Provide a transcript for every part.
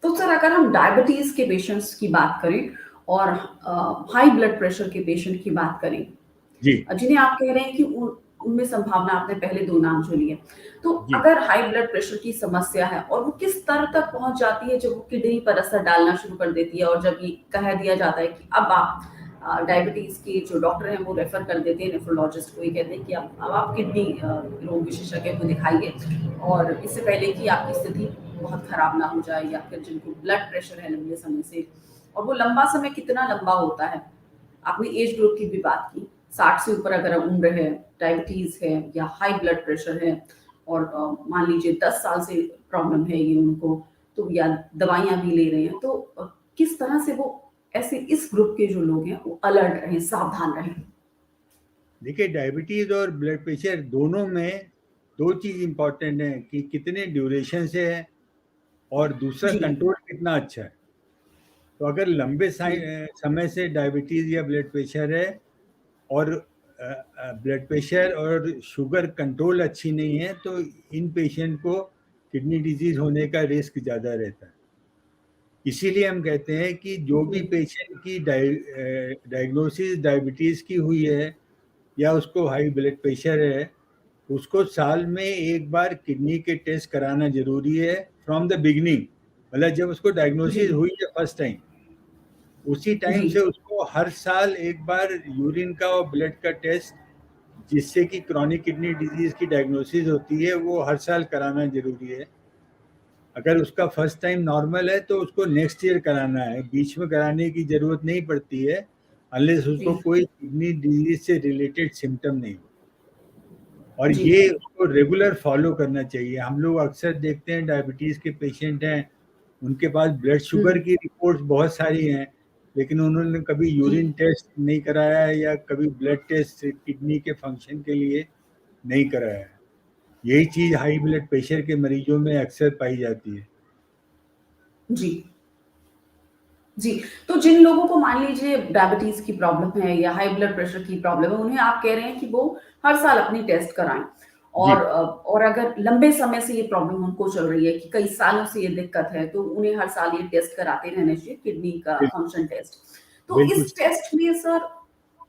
तो सर अगर हम डायबिटीज के पेशेंट्स की बात करें और हाई ब्लड प्रेशर के पेशेंट की बात करें, जी जिन्हें आप कह रहे हैं कि उनमें संभावना, आपने पहले 2 नाम जो लिए, तो जी अगर हाई ब्लड प्रेशर की समस्या है और वो किस स्तर तक पहुंच जाती है जब वो किडनी पर असर डालना शुरू कर देती है और जब ये कह दिया जाता है कि अब आप डायबिटीज के जो डॉक्टर हैं वो रेफर कर देते हैं नेफ्रोलॉजिस्ट को, ये कहते हैं कि अब आप किडनी रोग विशेषज्ञ को दिखाइए और इससे पहले कि आपकी स्थिति बहुत खराब ना हो जाए, या फिर जिनको ब्लड प्रेशर है लंबे समय से, और वो लंबा समय कितना लंबा होता है। आपने एज ग्रुप की भी बात की, 60 से ऊपर अगर उम्र है, डायबिटीज है या हाई ब्लड प्रेशर है और मान लीजिए 10 साल से प्रॉब्लम है ये उनको, तो या दवाइयां भी ले रहे हैं, तो किस तरह से वो ऐसे इस ग्रुप के जो लोग हैं वो अलर्ट रहें, सावधान रहें। देखिए, डायबिटीज और ब्लड प्रेशर दोनों में दो चीज इंपॉर्टेंट है कि कितने ड्यूरेशन से है और दूसरा जी। कंट्रोल कितना अच्छा है। तो अगर लंबे समय से डायबिटीज या ब्लड प्रेशर है और ब्लड प्रेशर और शुगर कंट्रोल अच्छी नहीं है, तो इन पेशेंट को किडनी डिजीज होने का रिस्क ज़्यादा रहता है। इसीलिए हम कहते हैं कि जो भी जी। पेशेंट की डायग्नोसिस डायबिटीज की हुई है या उसको हाई ब्लड प्रेशर है, उसको साल में एक बार किडनी के टेस्ट कराना जरूरी है फ्रॉम द बिगनिंग। मतलब जब उसको जी। डायग्नोसिस हुई है फर्स्ट टाइम, उसी टाइम जी। से उसको हर साल एक बार यूरिन का और ब्लड का टेस्ट, जिससे कि क्रॉनिक किडनी डिजीज की डायग्नोसिस होती है, वो हर साल कराना जरूरी है। अगर उसका फर्स्ट टाइम नॉर्मल है तो उसको नेक्स्ट ईयर कराना है, बीच में कराने की जरूरत नहीं पड़ती है अनलेस उसको जी। कोई किडनी डिजीज से रिलेटेड सिम्टम नहीं हो। और जी। ये उसको रेगुलर फॉलो करना चाहिए। हम लोग अक्सर देखते हैं डायबिटीज के पेशेंट हैं, उनके पास ब्लड शुगर हम्म। की रिपोर्ट्स बहुत सारी हैं, लेकिन उन्होंने कभी जी। यूरिन टेस्ट नहीं कराया है या कभी ब्लड टेस्ट किडनी के फंक्शन के लिए नहीं कराया है। यही चीज हाई ब्लड प्रेशर के मरीजों में अक्सर पाई जाती है। जी। जी। तो जिन लोगों को मान लीजिए डायबिटीज की प्रॉब्लम है या हाई ब्लड प्रेशर की प्रॉब्लम है, उन्हें आप कह रहे हैं कि वो हर साल अपनी टेस्ट कराएं, जी और अगर लंबे समय से ये प्रॉब्लम उनको चल रही है कि कई सालों से ये दिक्कत है, तो उन्हें हर साल ये टेस्ट कराते रहना चाहिए, किडनी का बिल्कुल फंक्शन टेस्ट। तो बिल्कुल। इस टेस्ट में सर,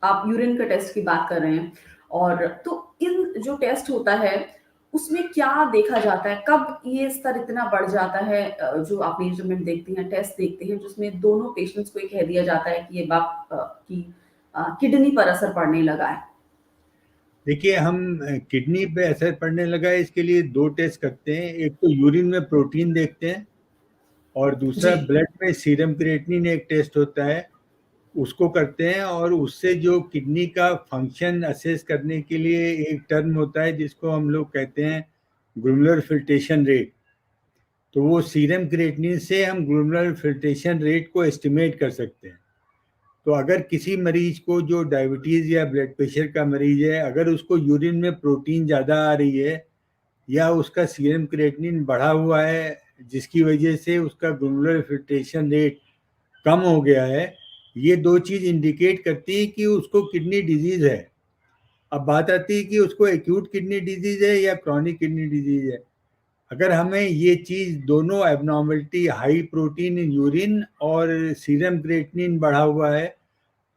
आप यूरिन का टेस्ट की बात कर रहे हैं, और तो इन जो टेस्ट होता है उसमें क्या देखा जाता है, कब ये स्तर इतना बढ़ जाता है, जो आप मेजरमेंट देखते हैं, टेस्ट देखते हैं, जिसमें दोनों पेशेंट्स को ये कह दिया जाता है कि ये बाप की किडनी पर असर पड़ने लगा है। देखिए, हम किडनी पे असर पड़ने लगा है इसके लिए दो टेस्ट करते हैं। एक तो यूरिन में प्रोटीन देखते हैं और जी। दूसरा ब्लड में सीरम क्रिएटिनिन एक टेस्ट होता है, उसको करते हैं। और उससे जो किडनी का फंक्शन असेस करने के लिए एक टर्म होता है जिसको हम लोग कहते हैं ग्लोमेरुलर फिल्ट्रेशन रेट। तो वो सीरम क्रिएटिनिन से हम ग्लोमेरुलर फिल्ट्रेशन रेट को एस्टिमेट कर सकते हैं। तो अगर किसी मरीज को जो डायबिटीज या ब्लड प्रेशर का मरीज है, अगर उसको यूरिन में प्रोटीन ज़्यादा आ रही है या उसका सीरम क्रिएटिनिन बढ़ा हुआ है, जिसकी वजह से उसका ग्लोमेरुलर फिल्ट्रेशन रेट कम हो गया है, ये दो चीज इंडिकेट करती है कि उसको किडनी डिजीज है। अब बात आती है कि उसको एक्यूट किडनी डिजीज है या क्रॉनिक किडनी डिजीज है। अगर हमें ये चीज दोनों abnormality, high protein in urine और सीरम क्रिएटिनिन बढ़ा हुआ है,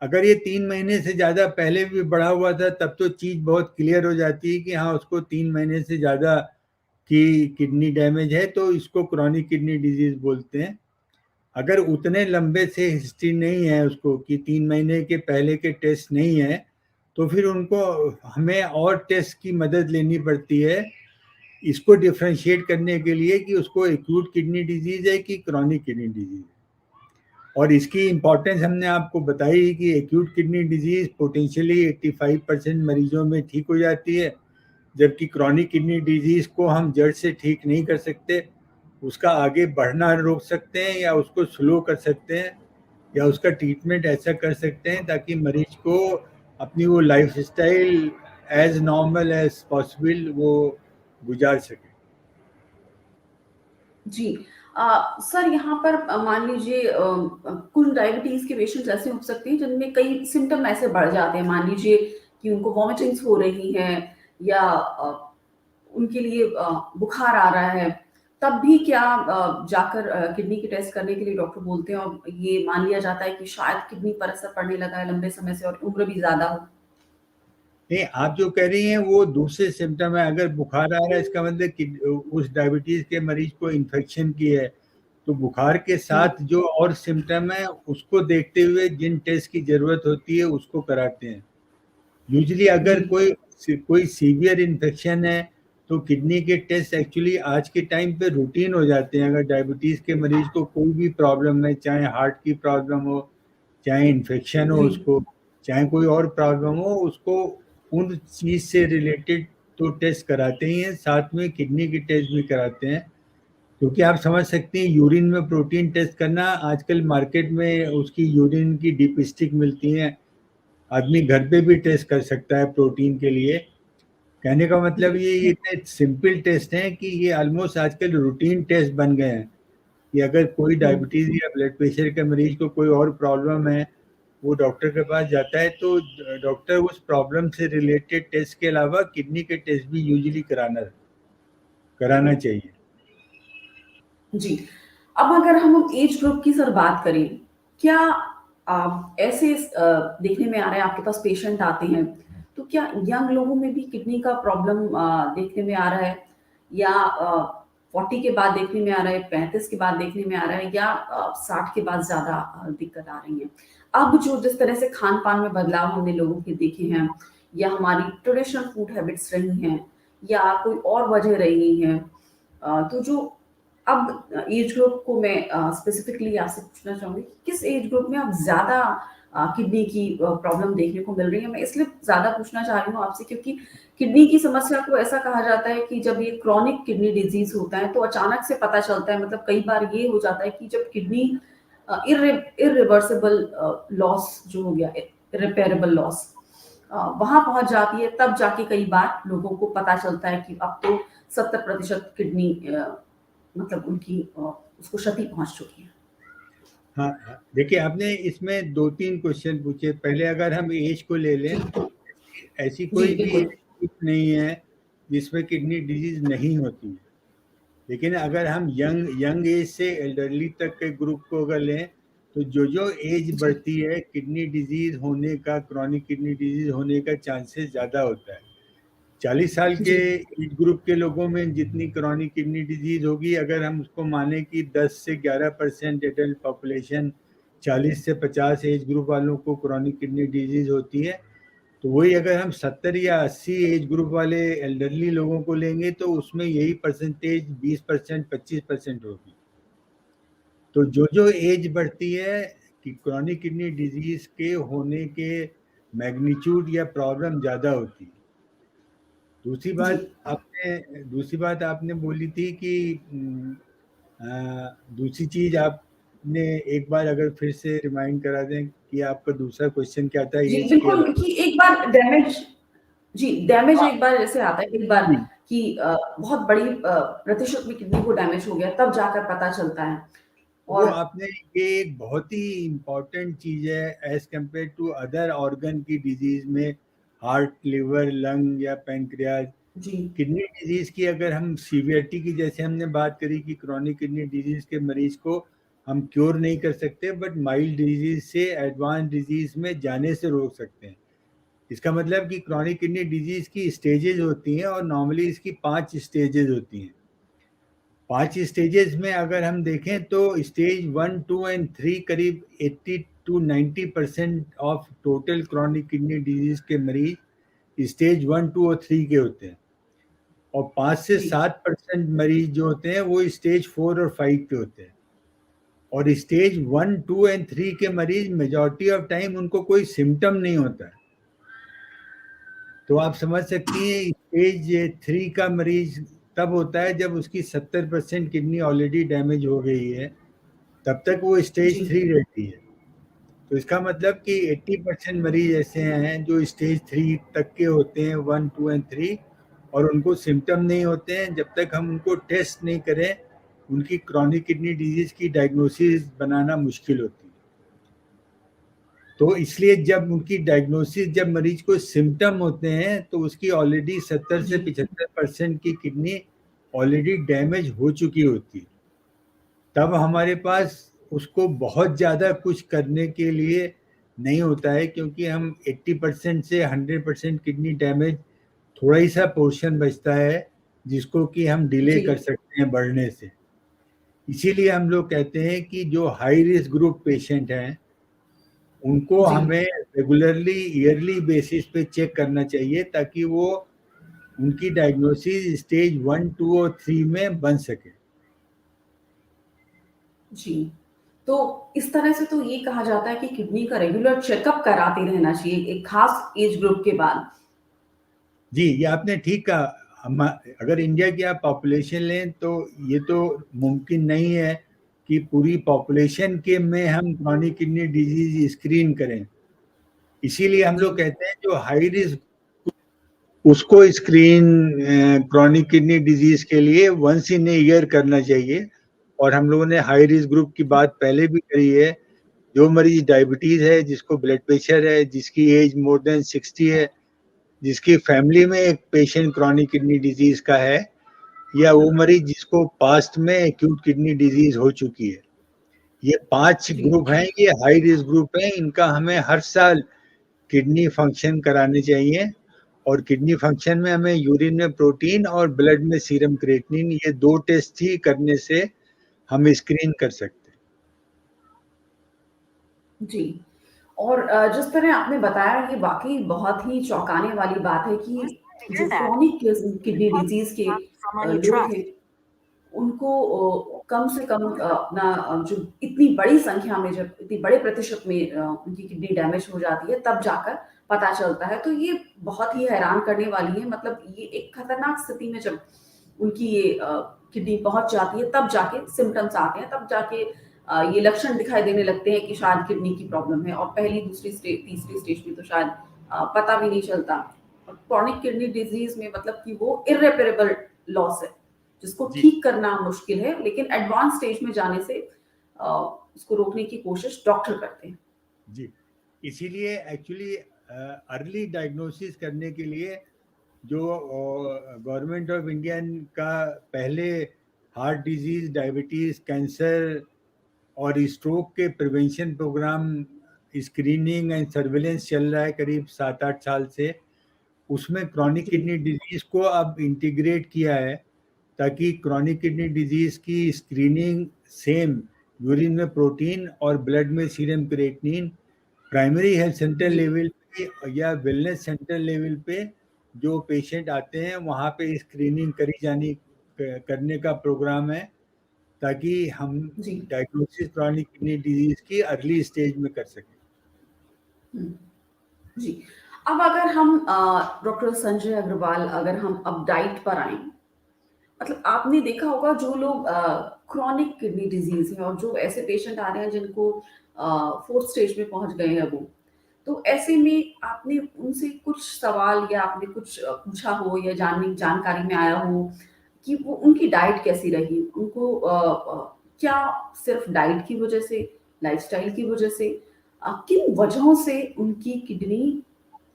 अगर ये 3 महीने से ज़्यादा पहले भी बढ़ा हुआ था, तब तो चीज़ बहुत क्लियर हो जाती है कि हाँ, उसको 3 महीने से ज़्यादा की किडनी डैमेज है, तो इसको क्रॉनिक किडनी डिजीज बोलते हैं। अगर उतने लंबे से हिस्ट्री नहीं है उसको कि 3 महीने के पहले के टेस्ट नहीं है, तो फिर उनको हमें और टेस्ट की मदद लेनी पड़ती है इसको डिफ्रेंशिएट करने के लिए कि उसको एक्यूट किडनी डिजीज है कि क्रॉनिक किडनी डिजीज है। और इसकी इम्पोर्टेंस हमने आपको बताई कि एक्यूट किडनी डिजीज पोटेंशियली 85% मरीजों में ठीक हो जाती है, जबकि क्रॉनिक किडनी डिजीज को हम जड़ से ठीक नहीं कर सकते। उसका आगे बढ़ना रोक सकते हैं या उसको स्लो कर सकते हैं या उसका ट्रीटमेंट ऐसा कर सकते हैं ताकि मरीज को अपनी वो life style as normal as possible वो गुजार सके। जी। सर यहाँ पर मान लीजिए कुछ डायबिटीज के पेशेंट्स ऐसे हो सकते हैं जिनमें कई सिम्टम ऐसे बढ़ जाते हैं, मान लीजिए कि उनको वॉमिटिंग्स हो रही है, या उनके लिए बुखार आ रहा है, तब भी क्या जाकर किडनी की टेस्ट करने के लिए डॉक्टर बोलते हैं और ये मान लिया जाता है कि शायद किडनी पर असर पड़ने लगा है लंबे समय से और उम्र भी ज़्यादा हो? नहीं, आप जो कह रही हैं वो दूसरे सिम्टम है। अगर बुखार आ रहा है इसका मतलब कि उस डायबिटीज के मरीज को इन्फेक्शन की है। तो बुखार के हुँ, साथ जो और सिम्टम है उसको देखते हुए जिन टेस्ट की जरूरत होती है उसको कराते हैं। यूजली अगर जी, कोई सीवियर इन्फेक्शन है तो किडनी के टेस्ट एक्चुअली आज के टाइम पे रूटीन हो जाते हैं। अगर डायबिटीज के मरीज को कोई भी प्रॉब्लम है, चाहे हार्ट की प्रॉब्लम हो, चाहे इन्फेक्शन हो जी, उसको, चाहे कोई और प्रॉब्लम हो उसको, उन चीज से रिलेटेड तो टेस्ट कराते ही हैं, साथ में किडनी की टेस्ट भी कराते हैं। क्योंकि आप समझ सकते हैं यूरिन में प्रोटीन टेस्ट करना, आजकल मार्केट में उसकी यूरिन की डीप स्टिक मिलती हैं। आदमी घर पे भी टेस्ट कर सकता है प्रोटीन के लिए। कहने का मतलब जी, ये इतने सिंपल टेस्ट हैं कि ये ऑलमोस्ट आजकल रूटीन टेस्ट बन गए हैं कि अगर कोई हुँ। डायबिटीज या ब्लड प्रेशर के मरीज को कोई और प्रॉब्लम है, वो डॉक्टर के पास जाता है तो डॉक्टर उस प्रॉब्लम से रिलेटेड टेस्ट के अलावा किडनी के टेस्ट भी यूजुअली कराना चाहिए। जी। अब अगर हम एज ग्रुप की सर बात करें, क्या ऐसे देखने में आ रहा है आपके पास पेशेंट आते हैं, तो क्या यंग लोगों में भी किडनी का प्रॉब्लम देखने में आ रहा है? या 40 के बाद देखने में आ रहा है, 35 के बाद देखने में आ रहा है या 60 के बाद ज़्यादा दिक्कत आ रही है? अब जो जिस तरह से खान-पान में बदलाव हमने लोगों के देखे हैं या हमारी ट्रेडिशनल फूड हैबिट्स रही हैं या कोई और वजह रही है, तो जो अब एज ग्रुप को मैं स्पेसिफिकली आपसे पूछना चाहूँगी कि किस एज ग्रुप में अब ज़्यादा किडनी की प्रॉब्लम देखने को मिल रही है? मैं इसलिए ज़्यादा पूछना चाह रही हूँ आपसे क्योंकि किडनी की समस्या को ऐसा कहा जाता है कि जब ये क्रॉनिक किडनी डिजीज़ होता है तो अचानक से पता चलता है, मतलब कई बार ये हो जाता है कि जब किडनी इर्रिवर्सिबल लॉस जो हो गया, इर्रिपेयरेबल लॉस वहाँ पहुँच जाती है, तब जाके कई बार लोगों को पता चलता है कि अब तो 70% किडनी मतलब उनकी उसको क्षति पहुँच चुकी है। हाँ हाँ, देखिए आपने इसमें दो तीन क्वेश्चन पूछे। पहले अगर हम एज को ले लें, जी, ऐसी जी, कोई भी बिल्कुल। एज ग्रुप नहीं है जिसमें किडनी डिजीज नहीं होती है। लेकिन अगर हम यंग यंग एज से एल्डरली तक के ग्रुप को अगर लें तो जो जो एज जी, बढ़ती है किडनी डिजीज होने का, क्रॉनिक किडनी डिजीज होने का चांसेस ज़्यादा होता है। 40 साल के जी, एज ग्रुप के लोगों में जितनी क्रॉनिक किडनी डिजीज होगी, अगर हम उसको माने कि 10 से 11% एडल्ट पॉपुलेशन 40 से 50 एज ग्रुप वालों को क्रॉनिक किडनी डिजीज होती है, तो वही अगर हम 70 या 80 एज ग्रुप वाले एल्डरली लोगों को लेंगे तो उसमें यही परसेंटेज 20%, 25% होगी। तो जो जो एज बढ़ती है कि क्रॉनिक किडनी डिजीज के होने के मैग्नीट्यूड या प्रॉब्लम ज़्यादा होती है। जी। दूसरी बात आपने बोली थी कि दूसरी चीज आपने एक बार अगर फिर से रिमाइंड करा दें कि आपका दूसरा क्वेश्चन क्या था जी, एज के बिल्कुल अलावा। कि एक बार डैमेज जी, डैमेज हाँ, एक बार जैसे आता है एक बार जी। कि बहुत बड़ी प्रतिशत में किडनी को डैमेज हो गया, तब जाकर पता चलता है वो और आपने, ये एक बहुत ही इम्पोर्टेंट चीज है as compare to other organ की डिजीज में, हार्ट, लिवर, लंग या पैंक्रियाज। जी, किडनी डिजीज की अगर हम सीवियरिटी की, जैसे हमने बात करी कि क्रॉनिक किडनी डिजीज के मरीज को हम क्योर नहीं कर सकते बट माइल्ड डिजीज से एडवांस डिजीज में जाने से रोक सकते हैं। इसका मतलब कि क्रॉनिक किडनी डिजीज की स्टेजेस होती हैं और नॉर्मली इसकी 5 स्टेजेस होती हैं। 5 स्टेजेस में अगर हम देखें तो स्टेज 1, 2 एंड 3 करीब 80 to 90% of total chronic kidney disease के मरीज स्टेज 1, 2 और 3 के होते हैं। और 5 से 7% मरीज जो होते हैं वो स्टेज 4 और 5 के होते हैं। और स्टेज 1, 2 एंड 3 के मरीज मेजॉरिटी ऑफ टाइम उनको कोई सिम्टम नहीं होता है। तो आप समझ सकती हैं स्टेज 3 का मरीज तब होता है जब उसकी 70% किडनी ऑलरेडी डैमेज हो गई है, तब तक वो जी, स्टेज 3 रहती है। तो इसका मतलब कि 80% मरीज ऐसे हैं जो स्टेज 3 तक के होते हैं, 1, 2 एंड 3, और उनको सिम्टम नहीं होते हैं जब तक हम उनको टेस्ट नहीं करें। उनकी क्रॉनिक किडनी डिजीज की डायग्नोसिस बनाना मुश्किल होती है। तो इसलिए जब उनकी डायग्नोसिस, जब मरीज को सिम्टम होते हैं तो उसकी ऑलरेडी 70 से जी, 75% की किडनी ऑलरेडी डैमेज हो चुकी होती है, तब हमारे पास उसको बहुत ज़्यादा कुछ करने के लिए नहीं होता है, क्योंकि हम 80% से 100% किडनी डैमेज, थोड़ा ही सा पोर्शन बचता है जिसको कि हम डिले जी कर सकते हैं बढ़ने से। इसीलिए हम लोग कहते हैं कि जो हाई रिस्क ग्रुप पेशेंट हैं उनको जी हमें रेगुलरली ईयरली बेसिस पे चेक करना चाहिए, ताकि वो उनकी डायग्नोसिस स्टेज 1, 2 और 3 में बन सके। जी। तो इस तरह से तो ये कहा जाता है कि किडनी का रेगुलर चेकअप कराते रहना चाहिए एक खास एज ग्रुप के बाद। जी, ये आपने ठीक कहा। हम अगर इंडिया की आप पॉपुलेशन लें तो ये तो मुमकिन नहीं है कि पूरी पॉपुलेशन के में हम क्रॉनिक किडनी डिजीज स्क्रीन करें। इसीलिए हम जी लोग कहते हैं जो हाई रिस्क उसको स्क्रीन क्रॉनिक किडनी डिजीज के लिए वंस इन ए ईयर करना चाहिए। और हम लोगों ने हाई रिस्क ग्रुप की बात पहले भी करी है। जो मरीज डायबिटीज है, जिसको ब्लड प्रेशर है, जिसकी एज मोर देन 60 है, जिसकी फैमिली में एक पेशेंट क्रॉनिक किडनी डिजीज का है, या वो मरीज जिसको पास्ट में एक्यूट किडनी डिजीज हो चुकी है, ये 5 जी ग्रुप हैं, ये हाई रिस्क ग्रुप हैं। इनका हमें हर साल किडनी फंक्शन कराने चाहिए। और किडनी फंक्शन में हमें यूरिन में प्रोटीन और ब्लड में सीरम क्रिएटिनिन, ये 2 टेस्ट ही करने से हम स्क्रीन कर सकते हैं। जी। और जिस तरह आपने बताया ये वाकई बहुत ही चौंकाने वाली बात है कि जो क्रॉनिक किडनी डिजीज के लोग हैं उनको कम से कम अपना जो इतनी बड़ी संख्या में जब इतनी बड़े प्रतिशत में उनकी किडनी डैमेज हो जाती है तब जाकर पता चलता है। तो ये बहुत ही हैरान करने वाली है, मतलब ये एक खतरनाक स्थिति में जब उनकी ये किडनी पहुंच जाती है तब जाके सिम्टम्स आते हैं, तब जाके ये लक्षण दिखाई देने लगते हैं कि शायद किडनी की प्रॉब्लम है। और पहली दूसरी स्टेज तीसरी स्टेज में तो शायद पता भी नहीं चलता। क्रॉनिक किडनी डिजीज में मतलब कि वो इर्रेपरेबल लॉस है जिसको जी ठीक करना मुश्किल है, लेकिन एडवांस स्टेज में जाने से उसको रोकने की कोशिश डॉक्टर करते हैं। जी, इसीलिए एक्चुअली अर्ली डायग्नोसिस करने के लिए जो गवर्नमेंट ऑफ इंडिया का पहले हार्ट डिजीज, डायबिटीज, कैंसर और स्ट्रोक के prevention programme, screening and surveillance चल रहा है करीब 7-8 साल से, उसमें क्रॉनिक जी किडनी डिजीज को अब इंटीग्रेट किया है, ताकि क्रॉनिक किडनी डिजीज की स्क्रीनिंग सेम यूरिन में प्रोटीन और ब्लड में serum creatinine primary health centre जी लेवल पे या वेलनेस सेंटर लेवल पे जो पेशेंट आते हैं वहाँ पे स्क्रीनिंग करी जानी करने का प्रोग्राम है, ताकि हम जी डायग्नोसिस क्रॉनिक किडनी डिजीज की अर्ली स्टेज में कर सकें। हम्म, जी। अब अगर हम डॉक्टर संजय अग्रवाल, अगर हम अब डाइट पर आए, मतलब आपने देखा होगा जो लोग क्रॉनिक किडनी डिजीज है और जो ऐसे पेशेंट आ रहे हैं जिनको फोर्थ स्टेज में पहुंच गए हैं वो, तो ऐसे में आपने उनसे कुछ सवाल या आपने कुछ पूछा हो या जानकारी में आया हो कि वो उनकी डाइट कैसी रही, उनको क्या सिर्फ डाइट की वजह से, लाइफस्टाइल की वजह से, किन वजहों से उनकी किडनी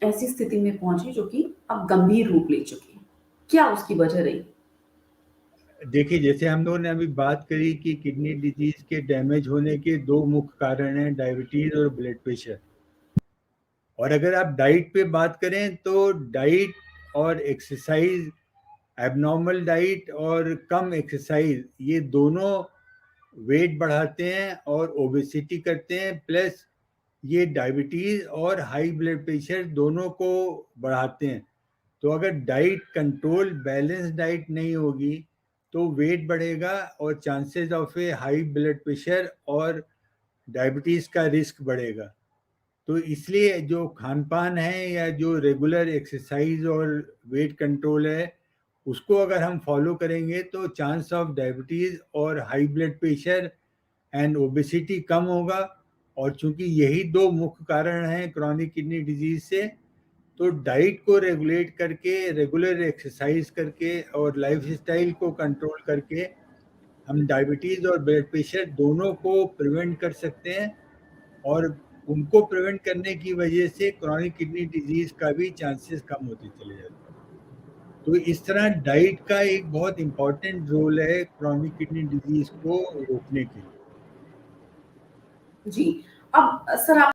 ऐसी स्थिति में पहुंची जो कि अब गंभीर रूप ले चुकी है, क्या उसकी वजह रही? देखिए, जैसे हम लोगों ने अभी बात करी कि किडनी डिजीज के डैमेज होने के 2 मुख्य कारण हैं, डायबिटीज और ब्लड प्रेशर। और अगर आप डाइट पे बात करें तो डाइट और एक्सरसाइज, एबनॉर्मल डाइट और कम एक्सरसाइज, ये दोनों वेट बढ़ाते हैं और ओबेसिटी करते हैं, प्लस ये डायबिटीज और हाई ब्लड प्रेशर दोनों को बढ़ाते हैं। तो अगर डाइट कंट्रोल, बैलेंस डाइट नहीं होगी तो वेट बढ़ेगा और chances of a high blood pressure और डायबिटीज का रिस्क बढ़ेगा। तो इसलिए जो खान पान है या जो रेगुलर एक्सरसाइज और वेट कंट्रोल है उसको अगर हम फॉलो करेंगे तो चांस ऑफ डायबिटीज और high blood pressure and obesity कम होगा। और चूंकि यही 2 मुख्य कारण हैं क्रॉनिक किडनी डिजीज से, तो डाइट को रेगुलेट करके, रेगुलर एक्सरसाइज करके और लाइफस्टाइल को कंट्रोल करके हम डायबिटीज और ब्लड प्रेशर दोनों को प्रिवेंट कर सकते हैं। और उनको प्रिवेंट करने की वजह से क्रॉनिक किडनी डिजीज का भी चांसेस कम होते चले जाते हैं। तो इस तरह डाइट का एक बहुत इम्पोर्टेंट रोल है क्रोनिक किडनी डिजीज को रोकने के लिए। जी। अब सर आप